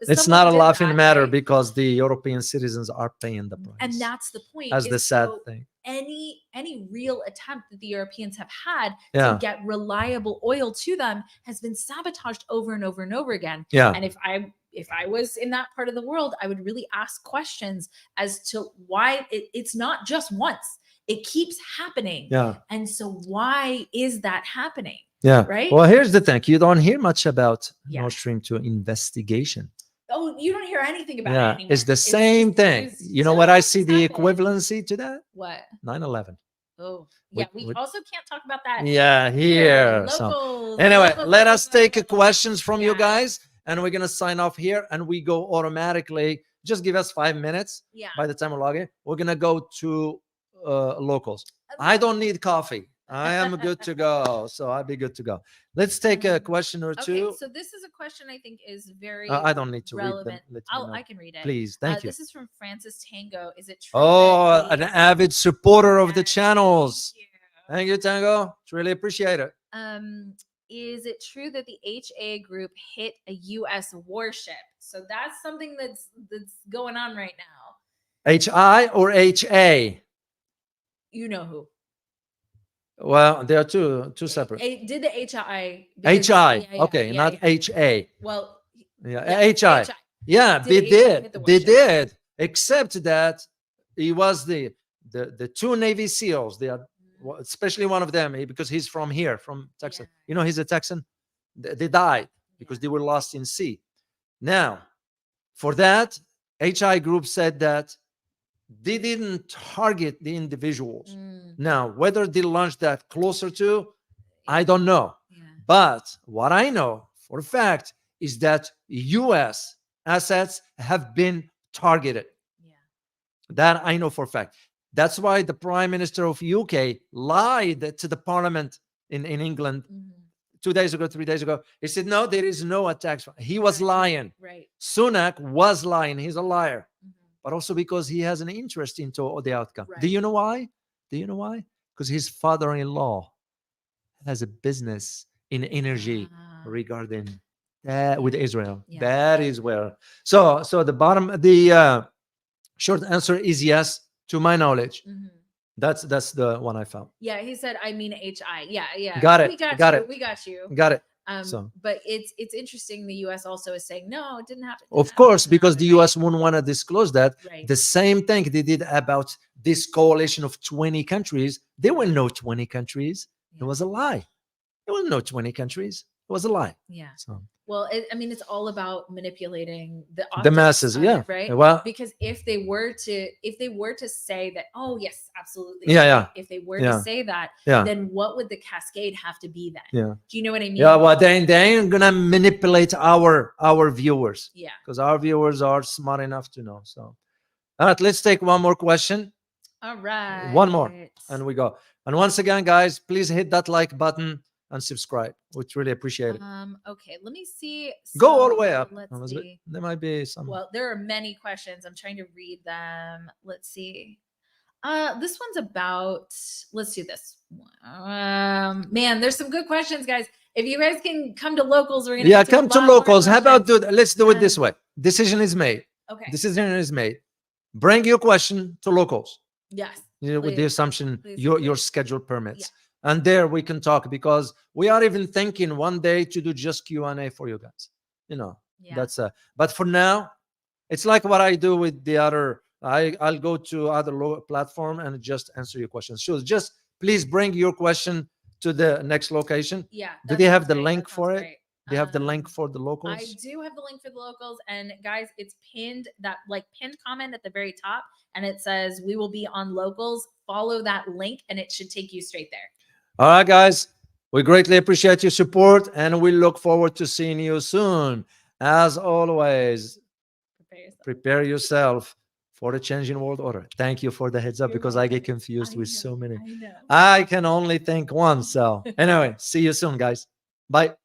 It's not a laughing matter, right? Because the European citizens are paying the price. And that's the point. That's the sad thing. Any real attempt that the Europeans have had to get reliable oil to them has been sabotaged over and over and over again. Yeah. And if I was in that part of the world, I would really ask questions as to why it's not just once. It keeps happening. Yeah. And so why is that happening? Yeah. Right. Well, here's the thing. You don't hear much about Nord Stream 2 investigation. Oh, you don't hear anything about it anymore. It's the same thing. You know what I see the equivalency to that? What? 9/11. Oh, yeah. We also can't talk about that. Yeah, here. So anyway, let us take questions from you guys, and we're gonna sign off here, and we go automatically. Just give us 5 minutes. Yeah. By the time we log in, we're gonna go to locals. I don't need coffee. I am good to go. So I'll be good to go. Let's take a question or two. Okay, so this is a question I think is very I don't need to relevant. read them. I can read it. Please, thank you. This is from Francis Tango. Is it true? Oh, an avid supporter of the channels. Thank you, Tango. Really appreciate it. Is it true that the HA group hit a U.S. warship? So that's something that's going on right now. HI or HA? You know who. Well, there are two separate. Did the HI? HI. Okay, not HA. Well, HI. Yeah, they did. Except that he was the two Navy SEALs. They are, especially one of them, because he's from here, from Texas. You know, he's a Texan. They died because they were lost in sea. Now, for that, HI group said that they didn't target the individuals. Now, whether they launched that closer to, I don't know. But what I know for a fact is that U.S. assets have been targeted. That I know for a fact. That's why the Prime Minister of UK lied to the Parliament in England 2 days ago, 3 days ago. He said, no, there is no attacks. He was lying. Right. Sunak was lying. He's a liar. But also because he has an interest into the outcome. Right. Do you know why? Because his father-in-law has a business in energy regarding that with Israel. Yeah. That is where. So the short answer is yes, to my knowledge. That's the one I found. Yeah, he said, I mean HI. Yeah. Got it. We got Got you. it. We got you. Got it. So, but it's interesting. The U.S. also is saying no, it didn't happen. Of course, because the U.S. wouldn't want to disclose that. Right. The same thing they did about this coalition of 20 countries. There were no 20 countries. It was a lie. There was no 20 countries. It was a lie. Yeah. So. Well, I mean, it's all about manipulating the masses, yeah, right. Well, because if they were to say that, oh yes, absolutely, yeah. If they were to say that, then what would the cascade have to be then? Yeah. Do you know what I mean? Yeah. Well, they ain't gonna manipulate our viewers. Yeah. Because our viewers are smart enough to know. So, all right, let's take one more question. All right. One more, and we go. And once again, guys, please hit that like button and subscribe. We'd really appreciate it. Okay, let me see. Go all the way up. Let's see. There might be some. Well, there are many questions. I'm trying to read them. Let's see. This one's about. Let's do this. Man, there's some good questions, guys. If you guys can come to locals, we're gonna come to locals. How about let's do it this way. Decision is made. Okay. Decision is made. Bring your question to locals. Yes. With the assumption your schedule permits. And there we can talk, because we are even thinking one day to do just Q&A for you guys. That's but for now, it's like what I do with the other. I'll go to other platform and just answer your questions. So just please bring your question to the next location. Yeah. Do they have the link for it? They have the link for the locals. I do have the link for the locals, and guys, it's pinned, that pinned comment at the very top, and it says we will be on locals. Follow that link and it should take you straight there. All right, guys, we greatly appreciate your support, and we look forward to seeing you soon. As always, prepare yourself for the changing world order. Thank you for the heads up, because I get confused with so many. I can only think one. So anyway, see you soon, guys. Bye.